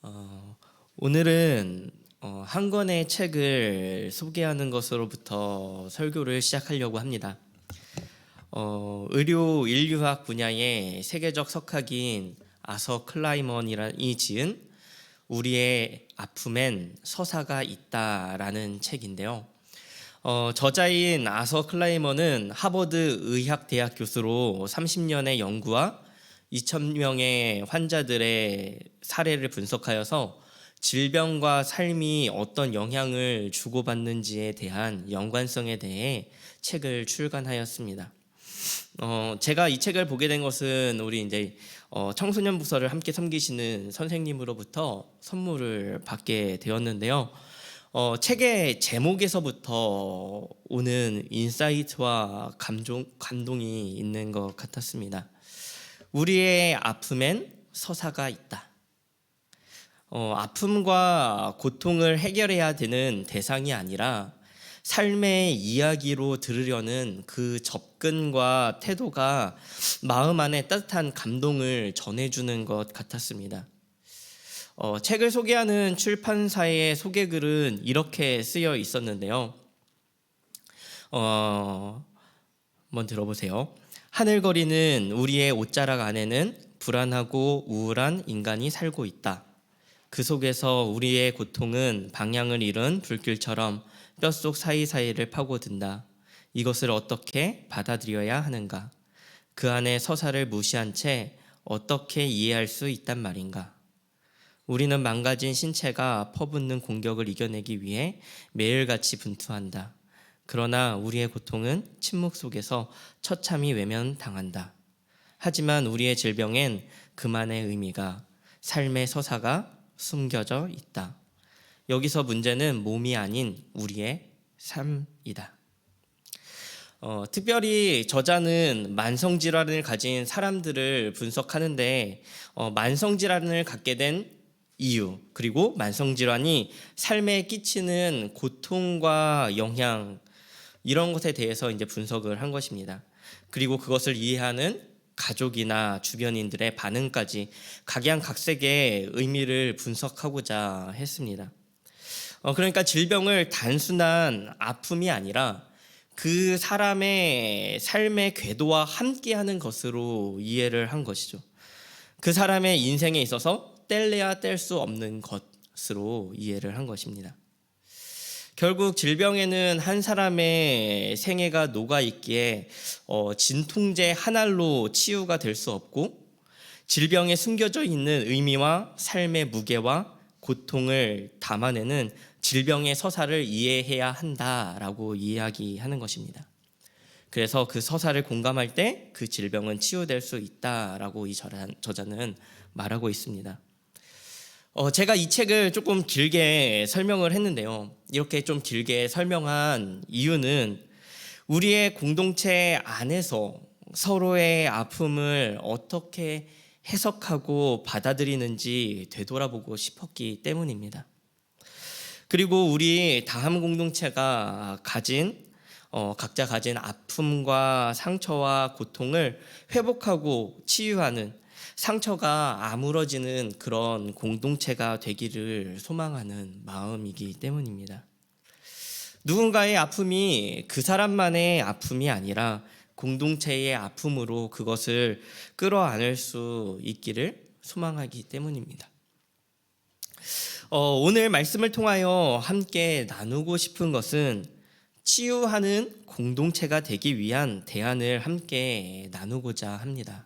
어, 오늘은 한 권의 책을 소개하는 것으로부터 설교를 시작하려고 합니다. 의료 인류학 분야의 세계적 석학인 아서 클라이먼이 지은 우리의 아픔엔 서사가 있다라는 책인데요. 저자인 아서 클라이먼은 하버드 의학대학 교수로 30년의 연구와 2,000명의 환자들의 사례를 분석하여서 질병과 삶이 어떤 영향을 주고받는지에 대한 연관성에 대해 책을 출간하였습니다. 제가 이 책을 보게 된 것은 우리 이제 청소년 부서를 함께 섬기시는 선생님으로부터 선물을 받게 되었는데요. 책의 제목에서부터 오는 인사이트와 감동이 있는 것 같았습니다. 우리의 아픔엔 서사가 있다. 아픔과 고통을 해결해야 되는 대상이 아니라 삶의 이야기로 들으려는 그 접근과 태도가 마음 안에 따뜻한 감동을 전해주는 것 같았습니다. 책을 소개하는 출판사의 소개글은 이렇게 쓰여 있었는데요. 한번 들어보세요. 하늘거리는 우리의 옷자락 안에는 불안하고 우울한 인간이 살고 있다. 그 속에서 우리의 고통은 방향을 잃은 불길처럼 뼛속 사이사이를 파고든다. 이것을 어떻게 받아들여야 하는가? 그 안에 서사를 무시한 채 어떻게 이해할 수 있단 말인가? 우리는 망가진 신체가 퍼붓는 공격을 이겨내기 위해 매일같이 분투한다. 그러나 우리의 고통은 침묵 속에서 처참히 외면당한다. 하지만 우리의 질병엔 그만의 의미가, 삶의 서사가 숨겨져 있다. 여기서 문제는 몸이 아닌 우리의 삶이다. 특별히 저자는 만성질환을 가진 사람들을 분석하는데 만성질환을 갖게 된 이유, 그리고 만성질환이 삶에 끼치는 고통과 영향, 이런 것에 대해서 이제 분석을 한 것입니다. 그리고 그것을 이해하는 가족이나 주변인들의 반응까지 각양각색의 의미를 분석하고자 했습니다. 그러니까 질병을 단순한 아픔이 아니라 그 사람의 삶의 궤도와 함께하는 것으로 이해를 한 것이죠. 그 사람의 인생에 있어서 뗄래야 뗄 수 없는 것으로 이해를 한 것입니다. 결국 질병에는 한 사람의 생애가 녹아있기에 진통제 한 알로 치유가 될 수 없고, 질병에 숨겨져 있는 의미와 삶의 무게와 고통을 담아내는 질병의 서사를 이해해야 한다라고 이야기하는 것입니다. 그래서 그 서사를 공감할 때 그 질병은 치유될 수 있다라고 이 저자는 말하고 있습니다. 제가 이 책을 조금 길게 설명을 했는데요. 이렇게 좀 길게 설명한 이유는 우리의 공동체 안에서 서로의 아픔을 어떻게 해석하고 받아들이는지 되돌아보고 싶었기 때문입니다. 그리고 우리 다함 공동체가 각자 가진 아픔과 상처와 고통을 회복하고 치유하는, 상처가 아물어지는 그런 공동체가 되기를 소망하는 마음이기 때문입니다. 누군가의 아픔이 그 사람만의 아픔이 아니라 공동체의 아픔으로 그것을 끌어안을 수 있기를 소망하기 때문입니다. 오늘 말씀을 통하여 함께 나누고 싶은 것은 치유하는 공동체가 되기 위한 대안을 함께 나누고자 합니다.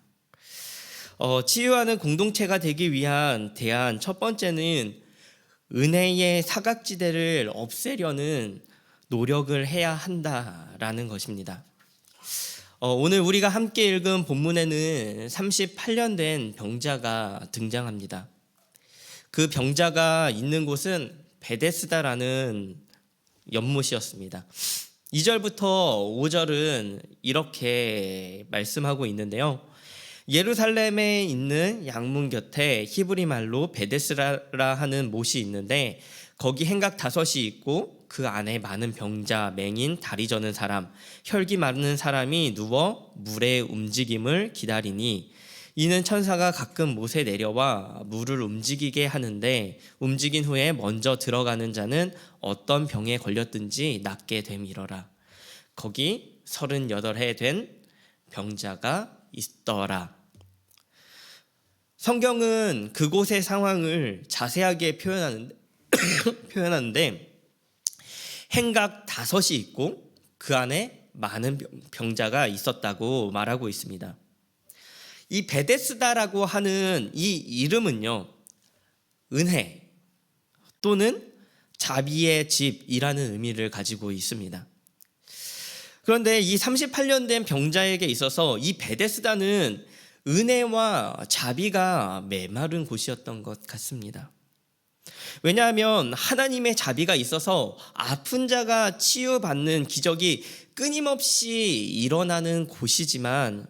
치유하는 공동체가 되기 위한 대안 첫 번째는 은혜의 사각지대를 없애려는 노력을 해야 한다라는 것입니다. 오늘 우리가 함께 읽은 본문에는 38년 된 병자가 등장합니다. 그 병자가 있는 곳은 베데스다라는 연못이었습니다. 2절부터 5절은 이렇게 말씀하고 있는데요. 예루살렘에 있는 양문 곁에 히브리 말로 베데스다라 하는 못이 있는데 거기 행각 5이 있고 그 안에 많은 병자, 맹인, 다리 저는 사람, 혈기 마르는 사람이 누워 물의 움직임을 기다리니 이는 천사가 가끔 못에 내려와 물을 움직이게 하는데 움직인 후에 먼저 들어가는 자는 어떤 병에 걸렸든지 낫게 됨이러라. 거기 38해 된 병자가 있더라. 성경은 그곳의 상황을 자세하게 표현하는데 행각 5이 있고 그 안에 많은 병자가 있었다고 말하고 있습니다. 이 베데스다라고 하는 이 이름은요, 은혜 또는 자비의 집이라는 의미를 가지고 있습니다. 그런데 이 38년 된 병자에게 있어서 이 베데스다는 은혜와 자비가 메마른 곳이었던 것 같습니다. 왜냐하면 하나님의 자비가 있어서 아픈 자가 치유받는 기적이 끊임없이 일어나는 곳이지만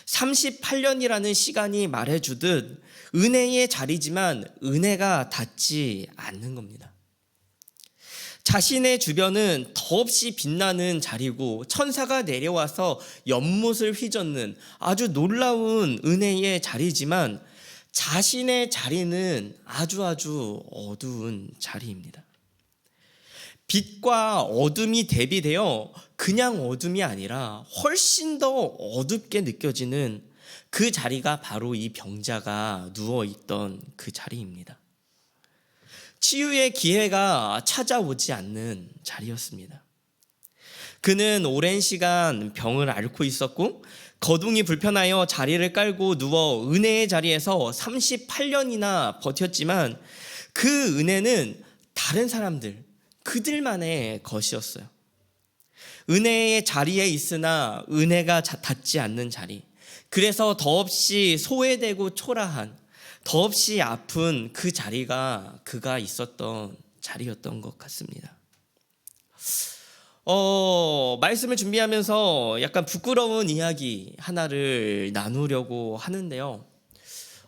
38년이라는 시간이 말해주듯 은혜의 자리지만 은혜가 닿지 않는 겁니다. 자신의 주변은 더없이 빛나는 자리고 천사가 내려와서 연못을 휘젓는 아주 놀라운 은혜의 자리지만 자신의 자리는 아주 어두운 자리입니다. 빛과 어둠이 대비되어 그냥 어둠이 아니라 훨씬 더 어둡게 느껴지는 그 자리가 바로 이 병자가 누워있던 그 자리입니다. 치유의 기회가 찾아오지 않는 자리였습니다. 그는 오랜 시간 병을 앓고 있었고 거동이 불편하여 자리를 깔고 누워 은혜의 자리에서 38년이나 버텼지만 그 은혜는 다른 사람들, 그들만의 것이었어요. 은혜의 자리에 있으나 은혜가 닿지 않는 자리. 그래서 더없이 소외되고 초라한, 더없이 아픈 그 자리가 그가 있었던 자리였던 것 같습니다. 말씀을 준비하면서 약간 부끄러운 이야기 하나를 나누려고 하는데요.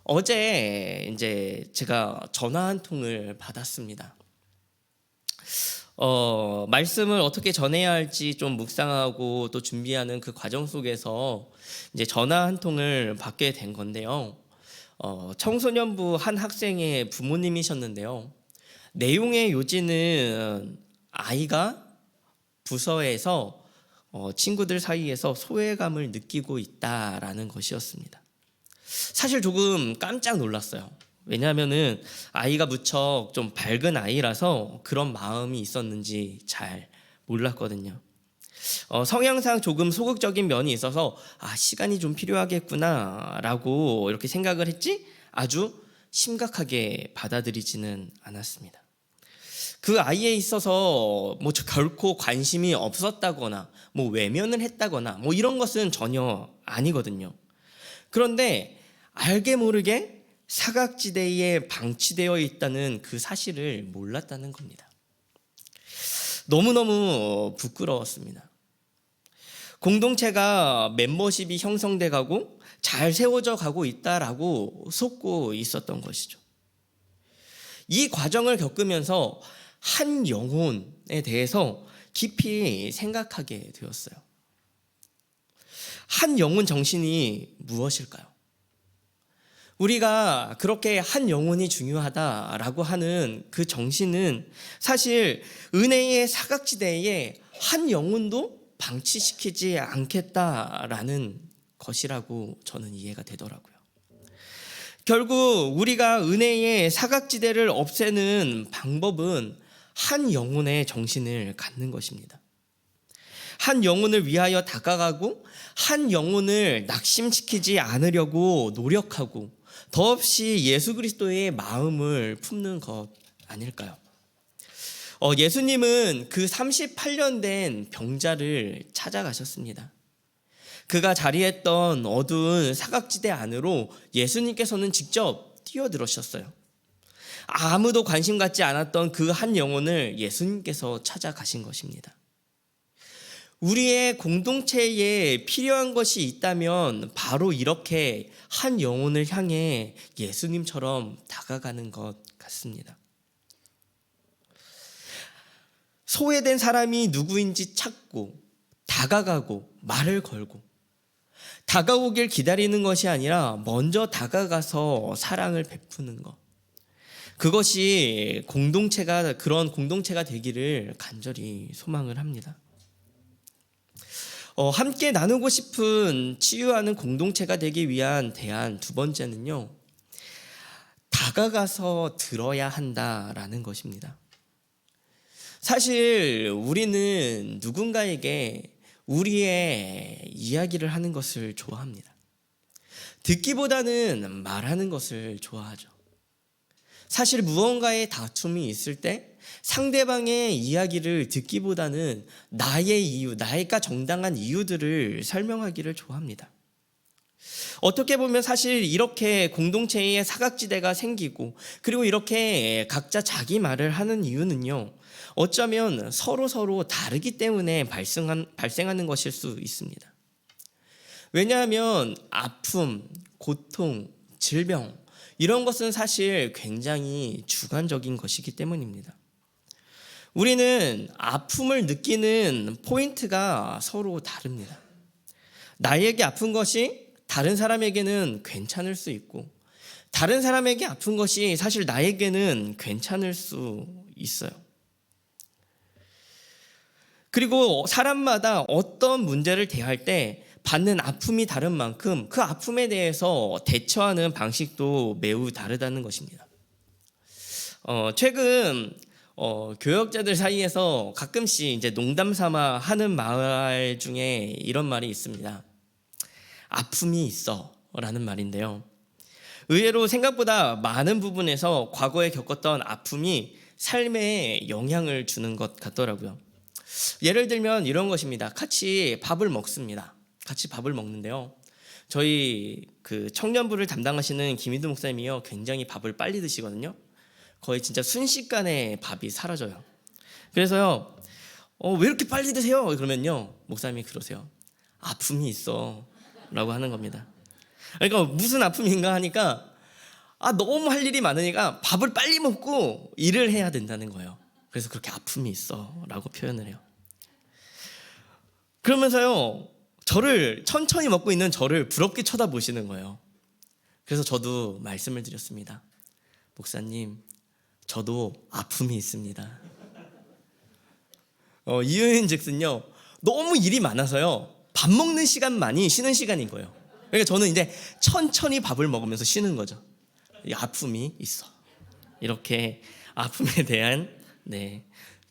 어제 이제 제가 전화 한 통을 받았습니다. 말씀을 어떻게 전해야 할지 좀 묵상하고 또 준비하는 그 과정 속에서 이제 전화 한 통을 받게 된 건데요. 청소년부 한 학생의 부모님이셨는데요. 내용의 요지는 아이가 부서에서 친구들 사이에서 소외감을 느끼고 있다라는 것이었습니다. 사실 조금 깜짝 놀랐어요. 왜냐하면은 아이가 무척 좀 밝은 아이라서 그런 마음이 있었는지 잘 몰랐거든요. 성향상 조금 소극적인 면이 있어서 시간이 좀 필요하겠구나라고 이렇게 생각을 했지 아주 심각하게 받아들이지는 않았습니다. 그 아이에 있어서 뭐 결코 관심이 없었다거나 뭐 외면을 했다거나 뭐 이런 것은 전혀 아니거든요. 그런데 알게 모르게 사각지대에 방치되어 있다는 그 사실을 몰랐다는 겁니다. 너무너무 부끄러웠습니다. 공동체가 멤버십이 형성돼 가고 잘 세워져 가고 있다라고 속고 있었던 것이죠. 이 과정을 겪으면서 한 영혼에 대해서 깊이 생각하게 되었어요. 한 영혼 정신이 무엇일까요? 우리가 그렇게 한 영혼이 중요하다라고 하는 그 정신은 사실 은혜의 사각지대에 한 영혼도 방치시키지 않겠다라는 것이라고 저는 이해가 되더라고요. 결국 우리가 은혜의 사각지대를 없애는 방법은 한 영혼의 정신을 갖는 것입니다. 한 영혼을 위하여 다가가고 한 영혼을 낙심시키지 않으려고 노력하고 더없이 예수 그리스도의 마음을 품는 것 아닐까요? 예수님은 그 38년 된 병자를 찾아가셨습니다. 그가 자리했던 어두운 사각지대 안으로 예수님께서는 직접 뛰어들으셨어요. 아무도 관심 갖지 않았던 그 한 영혼을 예수님께서 찾아가신 것입니다. 우리의 공동체에 필요한 것이 있다면 바로 이렇게 한 영혼을 향해 예수님처럼 다가가는 것 같습니다. 소외된 사람이 누구인지 찾고 다가가고 말을 걸고 다가오길 기다리는 것이 아니라 먼저 다가가서 사랑을 베푸는 것. 그것이 그런 공동체가 되기를 간절히 소망을 합니다. 함께 나누고 싶은 치유하는 공동체가 되기 위한 대안 두 번째는요, 다가가서 들어야 한다라는 것입니다. 사실 우리는 누군가에게 우리의 이야기를 하는 것을 좋아합니다. 듣기보다는 말하는 것을 좋아하죠. 사실 무언가의 다툼이 있을 때 상대방의 이야기를 듣기보다는 나의 이유, 나의가 정당한 이유들을 설명하기를 좋아합니다. 어떻게 보면 사실 이렇게 공동체의 사각지대가 생기고 그리고 이렇게 각자 자기 말을 하는 이유는요, 어쩌면 서로 다르기 때문에 발생하는 것일 수 있습니다. 왜냐하면 아픔, 고통, 질병 이런 것은 사실 굉장히 주관적인 것이기 때문입니다. 우리는 아픔을 느끼는 포인트가 서로 다릅니다. 나에게 아픈 것이 다른 사람에게는 괜찮을 수 있고 다른 사람에게 아픈 것이 사실 나에게는 괜찮을 수 있어요. 그리고 사람마다 어떤 문제를 대할 때 받는 아픔이 다른 만큼 그 아픔에 대해서 대처하는 방식도 매우 다르다는 것입니다. 최근 교역자들 사이에서 가끔씩 이제 농담 삼아 하는 말 중에 이런 말이 있습니다. 아픔이 있어라는 말인데요. 의외로 생각보다 많은 부분에서 과거에 겪었던 아픔이 삶에 영향을 주는 것 같더라고요. 예를 들면 이런 것입니다. 같이 밥을 먹는데요. 저희 그 청년부를 담당하시는 김희두 목사님이요, 굉장히 밥을 빨리 드시거든요. 거의 진짜 순식간에 밥이 사라져요. 그래서요, 왜 이렇게 빨리 드세요? 그러면요, 목사님이 그러세요. 아픔이 있어 라고 하는 겁니다. 그러니까 무슨 아픔인가 하니까 너무 할 일이 많으니까 밥을 빨리 먹고 일을 해야 된다는 거예요. 그래서 그렇게 아픔이 있어 라고 표현을 해요. 그러면서요, 천천히 먹고 있는 저를 부럽게 쳐다보시는 거예요. 그래서 저도 말씀을 드렸습니다. 목사님, 저도 아픔이 있습니다. 이유인 즉슨요, 너무 일이 많아서요, 밥 먹는 시간만이 쉬는 시간인 거예요. 그러니까 저는 이제 천천히 밥을 먹으면서 쉬는 거죠. 아픔이 있어. 이렇게 아픔에 대한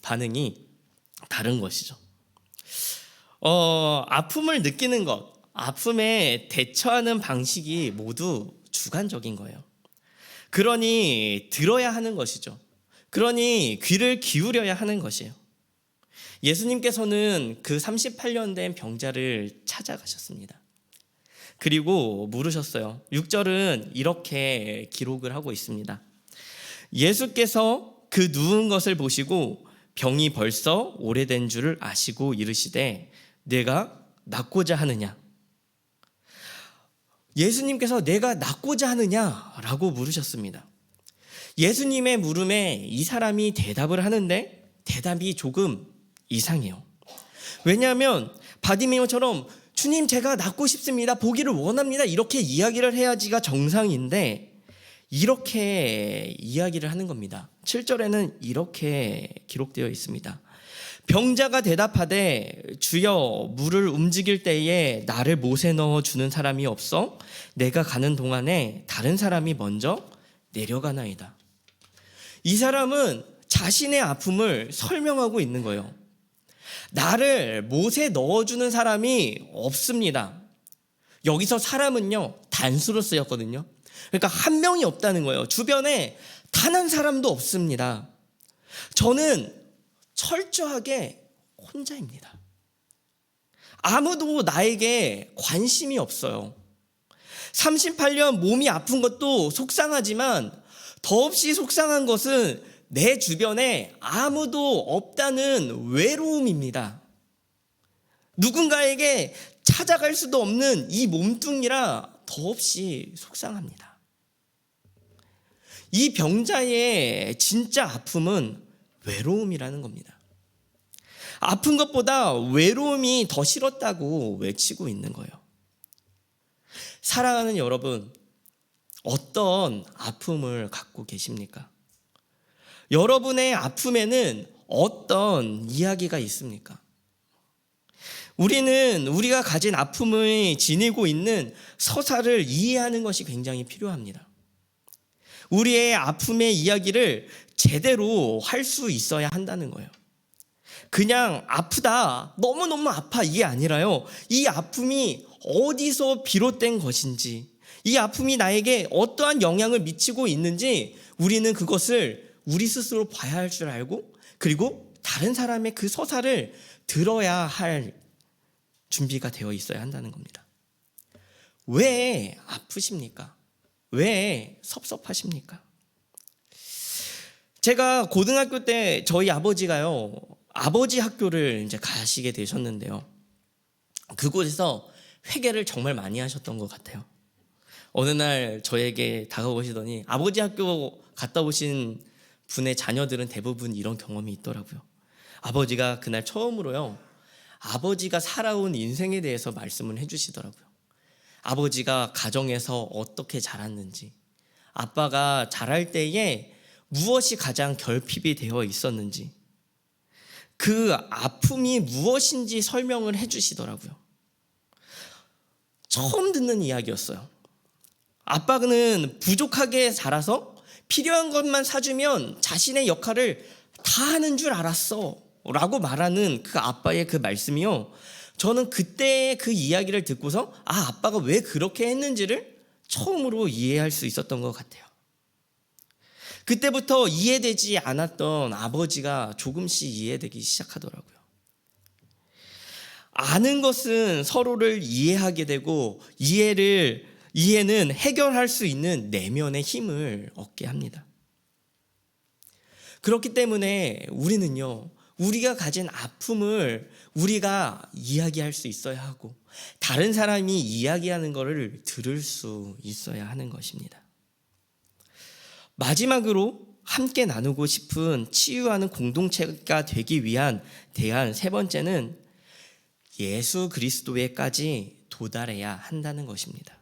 반응이 다른 것이죠. 아픔을 느끼는 것, 아픔에 대처하는 방식이 모두 주관적인 거예요. 그러니 들어야 하는 것이죠. 그러니 귀를 기울여야 하는 것이에요. 예수님께서는 그 38년 된 병자를 찾아가셨습니다. 그리고 물으셨어요. 6절은 이렇게 기록을 하고 있습니다. 예수께서 그 누운 것을 보시고 병이 벌써 오래된 줄을 아시고 이르시되 내가 낫고자 하느냐? 예수님께서 내가 낫고자 하느냐라고 물으셨습니다. 예수님의 물음에 이 사람이 대답을 하는데 대답이 조금 이상해요. 왜냐하면 바디메오처럼 주님, 제가 낫고 싶습니다, 보기를 원합니다, 이렇게 이야기를 해야지가 정상인데 이렇게 이야기를 하는 겁니다. 7절에는 이렇게 기록되어 있습니다. 병자가 대답하되 주여, 물을 움직일 때에 나를 못에 넣어주는 사람이 없어 내가 가는 동안에 다른 사람이 먼저 내려가나이다. 이 사람은 자신의 아픔을 설명하고 있는 거예요. 나를 못에 넣어주는 사람이 없습니다. 여기서 사람은요, 단수로 쓰였거든요. 그러니까 한 명이 없다는 거예요. 주변에 단 한 사람도 없습니다. 저는 철저하게 혼자입니다. 아무도 나에게 관심이 없어요. 38년 몸이 아픈 것도 속상하지만 더없이 속상한 것은 내 주변에 아무도 없다는 외로움입니다. 누군가에게 찾아갈 수도 없는 이 몸뚱이라 더없이 속상합니다. 이 병자의 진짜 아픔은 외로움이라는 겁니다. 아픈 것보다 외로움이 더 싫었다고 외치고 있는 거예요. 사랑하는 여러분, 어떤 아픔을 갖고 계십니까? 여러분의 아픔에는 어떤 이야기가 있습니까? 우리는 우리가 가진 아픔을 지니고 있는 서사를 이해하는 것이 굉장히 필요합니다. 우리의 아픔의 이야기를 제대로 할 수 있어야 한다는 거예요. 그냥 아프다, 너무너무 아파, 이게 아니라요. 이 아픔이 어디서 비롯된 것인지, 이 아픔이 나에게 어떠한 영향을 미치고 있는지 우리는 그것을 우리 스스로 봐야 할 줄 알고, 그리고 다른 사람의 그 서사를 들어야 할 준비가 되어 있어야 한다는 겁니다. 왜 아프십니까? 왜 섭섭하십니까? 제가 고등학교 때 저희 아버지가요, 아버지 학교를 이제 가시게 되셨는데요. 그곳에서 회개를 정말 많이 하셨던 것 같아요. 어느 날 저에게 다가오시더니 아버지 학교 갔다 오신 분의 자녀들은 대부분 이런 경험이 있더라고요. 아버지가 그날 처음으로요, 아버지가 살아온 인생에 대해서 말씀을 해주시더라고요. 아버지가 가정에서 어떻게 자랐는지, 아빠가 자랄 때에 무엇이 가장 결핍이 되어 있었는지, 그 아픔이 무엇인지 설명을 해주시더라고요. 처음 듣는 이야기였어요. 아빠는 부족하게 자라서 필요한 것만 사주면 자신의 역할을 다 하는 줄 알았어 라고 말하는 그 아빠의 그 말씀이요, 저는 그때 그 이야기를 듣고서 아빠가 왜 그렇게 했는지를 처음으로 이해할 수 있었던 것 같아요. 그때부터 이해되지 않았던 아버지가 조금씩 이해되기 시작하더라고요. 아는 것은 서로를 이해하게 되고, 이해는 해결할 수 있는 내면의 힘을 얻게 합니다. 그렇기 때문에 우리는요, 우리가 가진 아픔을 우리가 이야기할 수 있어야 하고, 다른 사람이 이야기하는 것을 들을 수 있어야 하는 것입니다. 마지막으로 함께 나누고 싶은 치유하는 공동체가 되기 위한 대안 세 번째는 예수 그리스도에까지 도달해야 한다는 것입니다.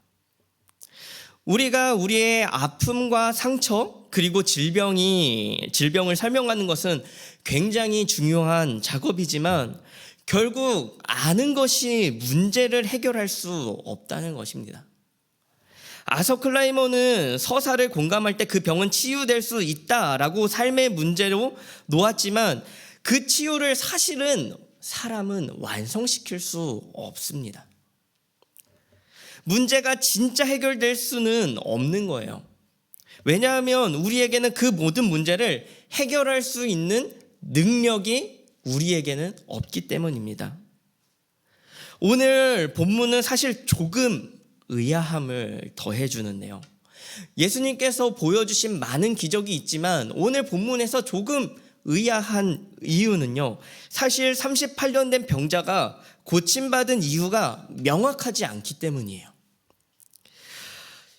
우리가 우리의 아픔과 상처, 그리고 질병을 설명하는 것은 굉장히 중요한 작업이지만 결국 아는 것이 문제를 해결할 수 없다는 것입니다. 아서 클라이머는 서사를 공감할 때 그 병은 치유될 수 있다라고 삶의 문제로 놓았지만 그 치유를 사실은 사람은 완성시킬 수 없습니다. 문제가 진짜 해결될 수는 없는 거예요. 왜냐하면 우리에게는 그 모든 문제를 해결할 수 있는 능력이 우리에게는 없기 때문입니다. 오늘 본문은 사실 조금 의아함을 더해주는데요. 예수님께서 보여주신 많은 기적이 있지만 오늘 본문에서 조금 의아한 이유는요, 사실 38년 된 병자가 고침받은 이유가 명확하지 않기 때문이에요.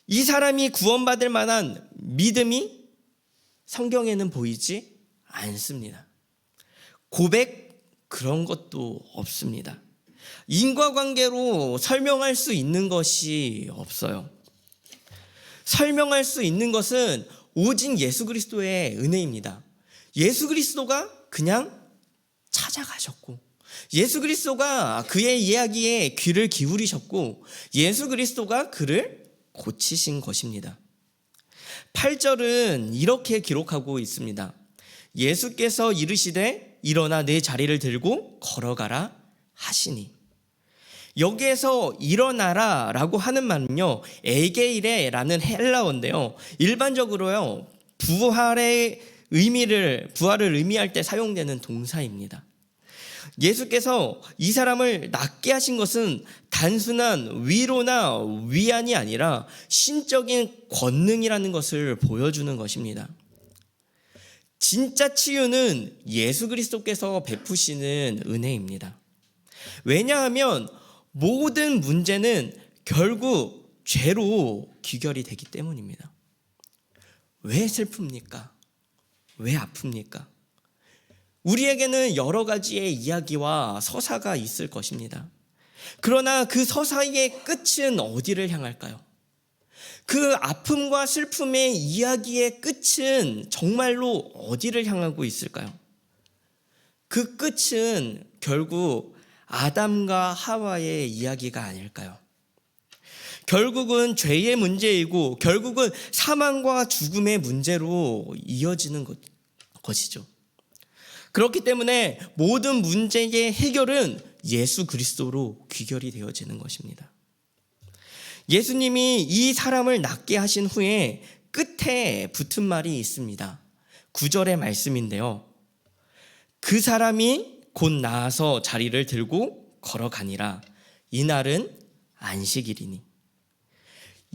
이 사람이 구원받을 만한 믿음이 성경에는 보이지 않습니다. 고백, 그런 것도 없습니다. 인과관계로 설명할 수 있는 것이 없어요. 설명할 수 있는 것은 오직 예수 그리스도의 은혜입니다. 예수 그리스도가 그냥 찾아가셨고, 예수 그리스도가 그의 이야기에 귀를 기울이셨고, 예수 그리스도가 그를 고치신 것입니다. 8절은 이렇게 기록하고 있습니다. 예수께서 이르시되 일어나 내 자리를 들고 걸어가라 하시니. 여기에서 일어나라 라고 하는 말은요, 에게이레라는 헬라어인데요, 일반적으로요 부활을 의미할 때 사용되는 동사입니다. 예수께서 이 사람을 낫게 하신 것은 단순한 위로나 위안이 아니라 신적인 권능이라는 것을 보여주는 것입니다. 진짜 치유는 예수 그리스도께서 베푸시는 은혜입니다. 왜냐하면 모든 문제는 결국 죄로 귀결이 되기 때문입니다. 왜 슬픕니까? 왜 아픕니까? 우리에게는 여러 가지의 이야기와 서사가 있을 것입니다. 그러나 그 서사의 끝은 어디를 향할까요? 그 아픔과 슬픔의 이야기의 끝은 정말로 어디를 향하고 있을까요? 그 끝은 결국 아담과 하와의 이야기가 아닐까요? 결국은 죄의 문제이고 결국은 사망과 죽음의 문제로 이어지는 것이죠. 그렇기 때문에 모든 문제의 해결은 예수 그리스도로 귀결이 되어지는 것입니다. 예수님이 이 사람을 낫게 하신 후에 끝에 붙은 말이 있습니다. 9절의 말씀인데요. 그 사람이 곧 나아서 자리를 들고 걸어가니라. 이날은 안식일이니.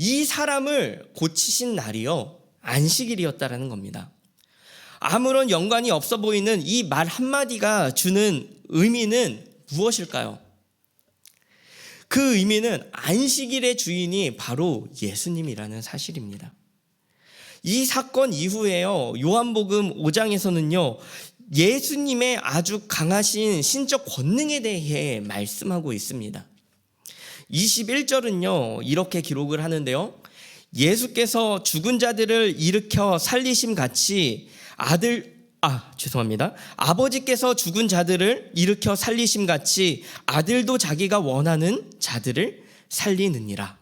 이 사람을 고치신 날이요, 안식일이었다라는 겁니다. 아무런 연관이 없어 보이는 이 말 한마디가 주는 의미는 무엇일까요? 그 의미는 안식일의 주인이 바로 예수님이라는 사실입니다. 이 사건 이후에요, 요한복음 5장에서는요, 예수님의 아주 강하신 신적 권능에 대해 말씀하고 있습니다. 21절은요, 이렇게 기록을 하는데요. 예수께서 죽은 자들을 일으켜 살리심 같이 아버지께서 죽은 자들을 일으켜 살리심 같이 아들도 자기가 원하는 자들을 살리느니라.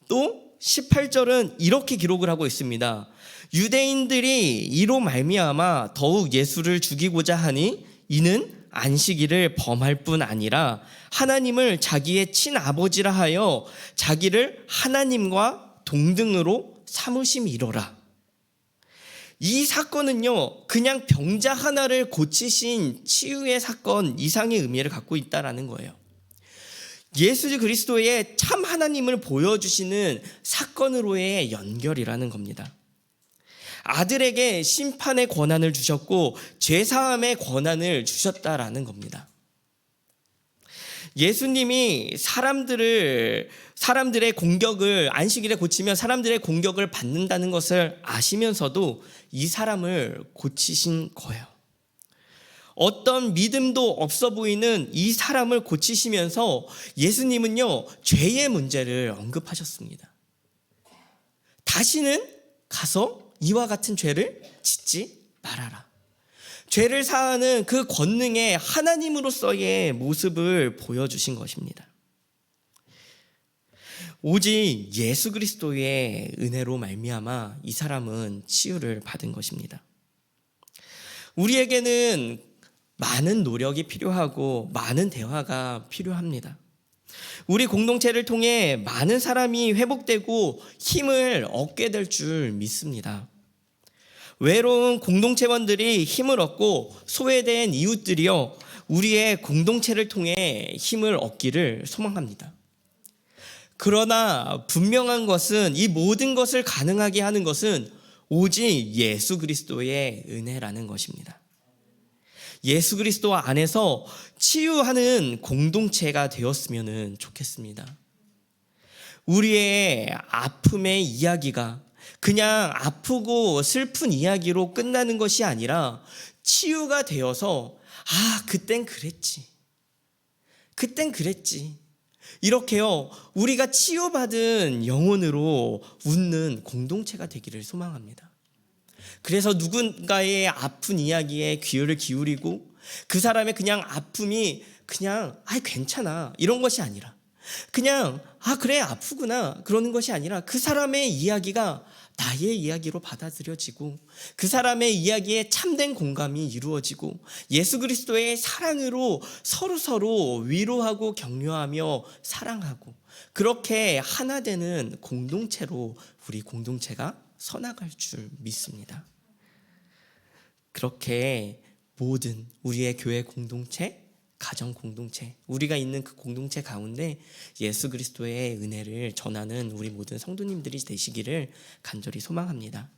또 18절은 이렇게 기록을 하고 있습니다. 유대인들이 이로 말미암아 더욱 예수를 죽이고자 하니 이는 안식일을 범할 뿐 아니라 하나님을 자기의 친아버지라 하여 자기를 하나님과 동등으로 삼으심이로라. 이 사건은요, 그냥 병자 하나를 고치신 치유의 사건 이상의 의미를 갖고 있다라는 거예요. 예수 그리스도의 참 하나님을 보여주시는 사건으로의 연결이라는 겁니다. 아들에게 심판의 권한을 주셨고 죄사함의 권한을 주셨다라는 겁니다. 예수님이 사람들의 공격을 안식일에 고치면 사람들의 공격을 받는다는 것을 아시면서도 이 사람을 고치신 거예요. 어떤 믿음도 없어 보이는 이 사람을 고치시면서 예수님은요, 죄의 문제를 언급하셨습니다. 다시는 가서 이와 같은 죄를 짓지 말아라. 죄를 사하는 그 권능의 하나님으로서의 모습을 보여주신 것입니다. 오직 예수 그리스도의 은혜로 말미암아 이 사람은 치유를 받은 것입니다. 우리에게는 많은 노력이 필요하고 많은 대화가 필요합니다. 우리 공동체를 통해 많은 사람이 회복되고 힘을 얻게 될 줄 믿습니다. 외로운 공동체원들이 힘을 얻고 소외된 이웃들이요, 우리의 공동체를 통해 힘을 얻기를 소망합니다. 그러나 분명한 것은 이 모든 것을 가능하게 하는 것은 오직 예수 그리스도의 은혜라는 것입니다. 예수 그리스도 안에서 치유하는 공동체가 되었으면 좋겠습니다. 우리의 아픔의 이야기가 그냥 아프고 슬픈 이야기로 끝나는 것이 아니라 치유가 되어서 그땐 그랬지. 이렇게요, 우리가 치유받은 영혼으로 웃는 공동체가 되기를 소망합니다. 그래서 누군가의 아픈 이야기에 귀를 기울이고 그 사람의 그냥 아픔이 그냥 괜찮아 이런 것이 아니라 그냥 그래 아프구나 그러는 것이 아니라 그 사람의 이야기가 나의 이야기로 받아들여지고 그 사람의 이야기에 참된 공감이 이루어지고 예수 그리스도의 사랑으로 서로 위로하고 격려하며 사랑하고 그렇게 하나 되는 공동체로 우리 공동체가 서나갈 줄 믿습니다. 그렇게 모든 우리의 교회 공동체, 가정 공동체, 우리가 있는 그 공동체 가운데 예수 그리스도의 은혜를 전하는 우리 모든 성도님들이 되시기를 간절히 소망합니다.